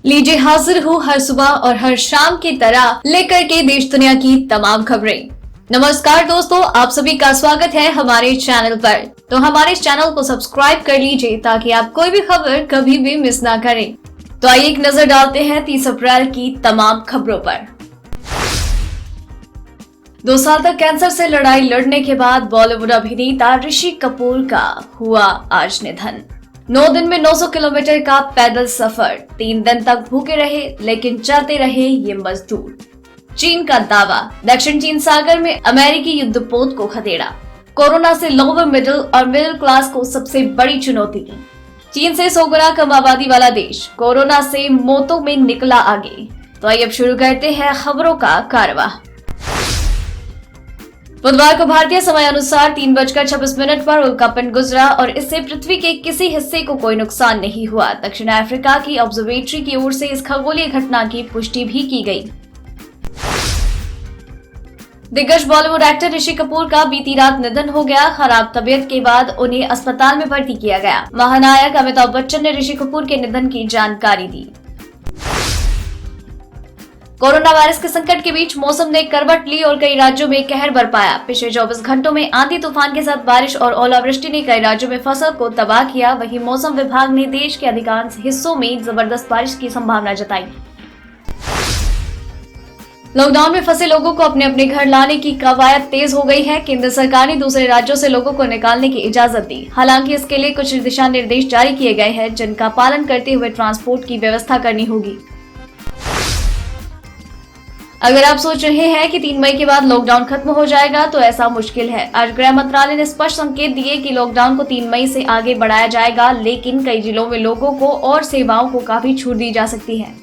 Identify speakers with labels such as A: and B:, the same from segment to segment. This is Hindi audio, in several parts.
A: लीजिए हाजिर हूँ हर सुबह और हर शाम की तरह लेकर के देश दुनिया की तमाम खबरें। नमस्कार दोस्तों, आप सभी का स्वागत है हमारे चैनल पर। तो हमारे इस चैनल को सब्सक्राइब कर लीजिए ताकि आप कोई भी खबर कभी भी मिस ना करें। तो आइए एक नजर डालते हैं 30 अप्रैल की तमाम खबरों पर। 2 साल तक कैंसर से लड़ाई लड़ने के बाद बॉलीवुड अभिनेता ऋषि कपूर का हुआ आज निधन। 9 दिन में 900 किलोमीटर का पैदल सफर, 3 दिन तक भूखे रहे लेकिन चलते रहे ये मजदूर। चीन का दावा, दक्षिण चीन सागर में अमेरिकी युद्धपोत को खदेड़ा। कोरोना से लोअर मिडिल और मिडिल क्लास को सबसे बड़ी चुनौती। चीन से 100 गुना कम आबादी वाला देश कोरोना से मौतों में निकला आगे। तो आइए अब शुरू करते हैं खबरों का कारवां। बुधवार को भारतीय समय अनुसार 3:26 पर उल्कापिंड गुजरा और इससे पृथ्वी के किसी हिस्से को कोई नुकसान नहीं हुआ। दक्षिण अफ्रीका की ऑब्जर्वेटरी की ओर से इस खगोलीय घटना की पुष्टि भी की गई। दिग्गज बॉलीवुड एक्टर ऋषि कपूर का बीती रात निधन हो गया। खराब तबीयत के बाद उन्हें अस्पताल में भर्ती किया गया। महानायक अमिताभ बच्चन ने ऋषि कपूर के निधन की जानकारी दी। कोरोना वायरस के संकट के बीच मौसम ने करवट ली और कई राज्यों में कहर बरपाया। पिछले 24 घंटों में आंधी तूफान के साथ बारिश और ओलावृष्टि ने कई राज्यों में फसल को तबाह किया। वहीं मौसम विभाग ने देश के अधिकांश हिस्सों में जबरदस्त बारिश की संभावना जताई। लॉकडाउन में फंसे लोगों को अपने अपने घर लाने की कवायद तेज हो गई है। केंद्र सरकार ने दूसरे राज्यों से लोगों को निकालने की इजाजत दी। हालांकि इसके लिए कुछ दिशा निर्देश जारी किए गए हैं जिनका पालन करते हुए ट्रांसपोर्ट की व्यवस्था करनी होगी। अगर आप सोच रहे हैं कि 3 मई के बाद लॉकडाउन खत्म हो जाएगा तो ऐसा मुश्किल है। आज गृह मंत्रालय ने स्पष्ट संकेत दिए कि लॉकडाउन को 3 मई से आगे बढ़ाया जाएगा, लेकिन कई जिलों में लोगों को और सेवाओं को काफी छूट दी जा सकती है।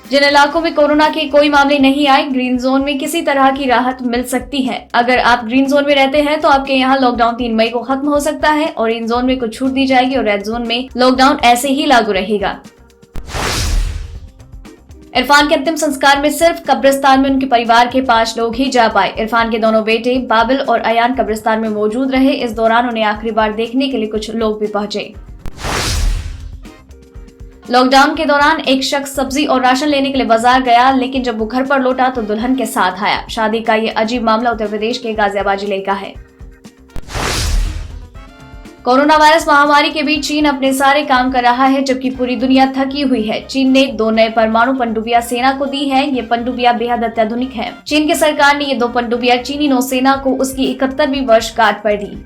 A: जिन इलाकों में कोरोना के कोई मामले नहीं आए, ग्रीन जोन में किसी तरह की राहत मिल सकती है। अगर आप ग्रीन जोन में रहते हैं तो आपके यहाँ लॉकडाउन 3 मई को खत्म हो सकता है और इन जोन में कुछ छूट दी जाएगी और रेड जोन में लॉकडाउन ऐसे ही लागू रहेगा। इरफान के अंतिम संस्कार में सिर्फ कब्रिस्तान में उनके परिवार के 5 लोग ही जा पाए। इरफान के दोनों बेटे बाबिल और अयान कब्रिस्तान में मौजूद रहे। इस दौरान उन्हें आखिरी बार देखने के लिए कुछ लोग भी पहुंचे। लॉकडाउन के दौरान एक शख्स सब्जी और राशन लेने के लिए बाजार गया, लेकिन जब वो घर पर लौटा तो दुल्हन के साथ आया। शादी का ये अजीब मामला उत्तर प्रदेश के गाजियाबाद जिले का है। कोरोना वायरस महामारी के बीच चीन अपने सारे काम कर रहा है जबकि पूरी दुनिया थकी हुई है। चीन ने 2 नए परमाणु पनडुब्बियां सेना को दी है। ये पनडुब्बियां बेहद अत्याधुनिक हैं। चीन की सरकार ने ये 2 पनडुब्बियां चीनी नौसेना को उसकी 71वीं वर्षगांठ पर दी।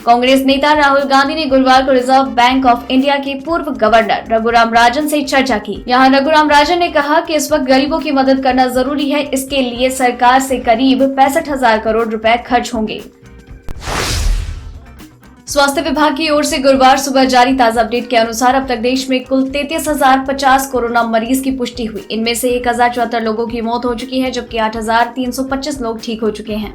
A: कांग्रेस नेता राहुल गांधी ने गुरुवार को रिजर्व बैंक ऑफ इंडिया के पूर्व गवर्नर रघुराम राजन से चर्चा की। यहाँ रघुराम राजन ने कहा कि इस वक्त गरीबों की मदद करना जरूरी है। इसके लिए सरकार से करीब 65,000 करोड़ रुपए खर्च होंगे। स्वास्थ्य विभाग की ओर से गुरुवार सुबह जारी ताजा अपडेट के अनुसार अब तक देश में कुल 33,050 कोरोना मरीज की पुष्टि हुई। इनमें से 1,074 लोगों की मौत हो चुकी है जबकि 8,325 लोग ठीक हो चुके हैं।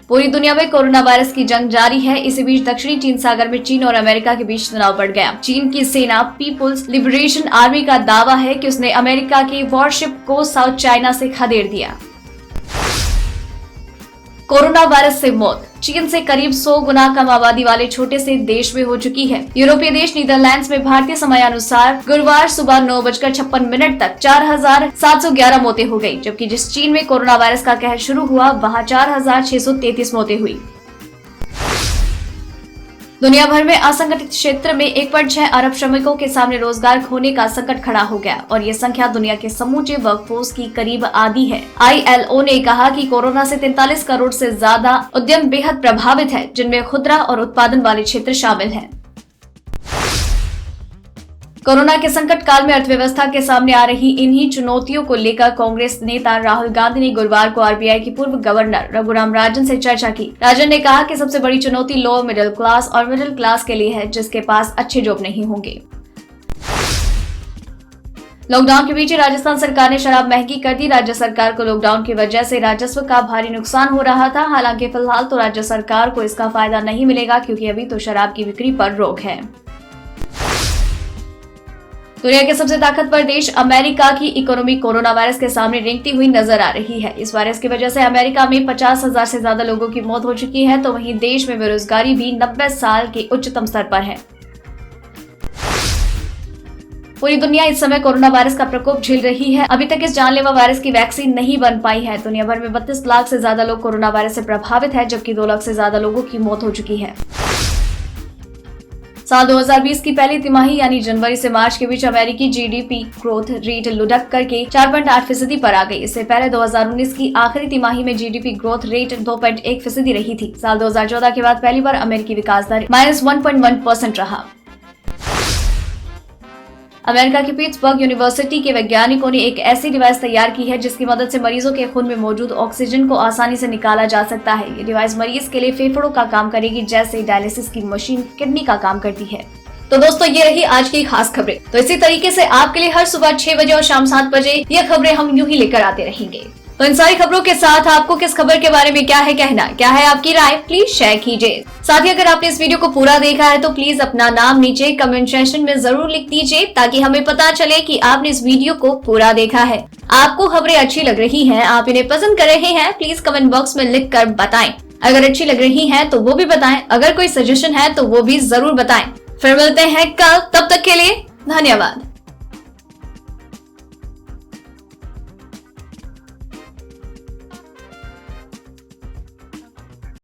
A: पूरी दुनिया में कोरोना वायरस की जंग जारी है। इसी बीच दक्षिणी चीन सागर में चीन और अमेरिका के बीच तनाव बढ़ गया। चीन की सेना पीपुल्स लिबरेशन आर्मी का दावा है कि उसने अमेरिका की वॉरशिप को साउथ चाइना से खदेड़ दिया। कोरोना वायरस से मौत चीन से करीब 100 गुना कम आबादी वाले छोटे से देश में हो चुकी है। यूरोपीय देश नीदरलैंड्स में भारतीय समय अनुसार गुरुवार सुबह 9:56 तक 4,711 मौतें हो गई, जबकि जिस चीन में कोरोना वायरस का कहर शुरू हुआ वहां 4,633 मौतें हुई। दुनिया भर में असंगठित क्षेत्र में 1.6 अरब श्रमिकों के सामने रोजगार खोने का संकट खड़ा हो गया और ये संख्या दुनिया के समूचे वर्कफोर्स की करीब आधी है। ILO ने कहा कि कोरोना से 43 करोड़ से ज्यादा उद्यम बेहद प्रभावित है, जिनमें खुदरा और उत्पादन वाले क्षेत्र शामिल हैं। कोरोना के संकट काल में अर्थव्यवस्था के सामने आ रही इन्हीं चुनौतियों को लेकर कांग्रेस नेता राहुल गांधी ने गुरुवार को RBI के पूर्व गवर्नर रघुराम राजन से चर्चा की। राजन ने कहा कि सबसे बड़ी चुनौती लोअर मिडिल क्लास और मिडिल क्लास के लिए है, जिसके पास अच्छे जॉब नहीं होंगे। लॉकडाउन के बीच राजस्थान सरकार ने शराब महंगी कर दी। राज्य सरकार को लॉकडाउन की वजह से राजस्व का भारी नुकसान हो रहा था। हालांकि फिलहाल तो राज्य सरकार को इसका फायदा नहीं मिलेगा क्योंकि अभी तो शराब की बिक्री पर रोक है। दुनिया के सबसे ताकतवर देश अमेरिका की इकोनॉमी कोरोना वायरस के सामने रेंगती हुई नजर आ रही है। इस वायरस की वजह से अमेरिका में 50,000 से ज्यादा लोगों की मौत हो चुकी है, तो वहीं देश में बेरोजगारी भी 90 साल के उच्चतम स्तर पर है। पूरी दुनिया इस समय कोरोना वायरस का प्रकोप झेल रही है। अभी तक इस जानलेवा वायरस की वैक्सीन नहीं बन पाई है। दुनिया भर में 32 लाख से ज्यादा लोग कोरोना वायरस से प्रभावित है, जबकि 2 लाख से ज्यादा लोगों की मौत हो चुकी है। साल 2020 की पहली तिमाही यानी जनवरी से मार्च के बीच अमेरिकी जीडीपी ग्रोथ रेट लुढ़क करके 4.8% पर आ गई। इससे पहले 2019 की आखिरी तिमाही में जीडीपी ग्रोथ रेट 2.1% रही थी। साल 2014 के बाद पहली बार अमेरिकी विकास दर -1.1% रहा। अमेरिका की पिट्सबर्ग यूनिवर्सिटी के वैज्ञानिकों ने एक ऐसी डिवाइस तैयार की है जिसकी मदद से मरीजों के खून में मौजूद ऑक्सीजन को आसानी से निकाला जा सकता है। ये डिवाइस मरीज के लिए फेफड़ों का काम करेगी, जैसे डायलिसिस की मशीन किडनी का काम करती है। तो दोस्तों, ये रही आज की खास खबरें। तो इसी तरीके से आपके लिए हर सुबह 6 बजे और शाम 7 बजे ये खबरें हम यूं ही लेकर आते रहेंगे। तो इन सारी खबरों के साथ आपको किस खबर के बारे में क्या है कहना, क्या है आपकी राय, प्लीज शेयर कीजिए। साथ ही अगर आपने इस वीडियो को पूरा देखा है तो प्लीज अपना नाम नीचे कमेंट सेक्शन में जरूर लिख दीजिए, ताकि हमें पता चले कि आपने इस वीडियो को पूरा देखा है। आपको खबरें अच्छी लग रही हैं, आप इन्हें पसंद कर रहे हैं, प्लीज कमेंट बॉक्स में लिख कर बताएं। अगर अच्छी लग रही है तो वो भी बताएं, अगर कोई सजेशन है तो वो भी जरूर बताएं। फिर मिलते हैं कल, तब तक के लिए धन्यवाद।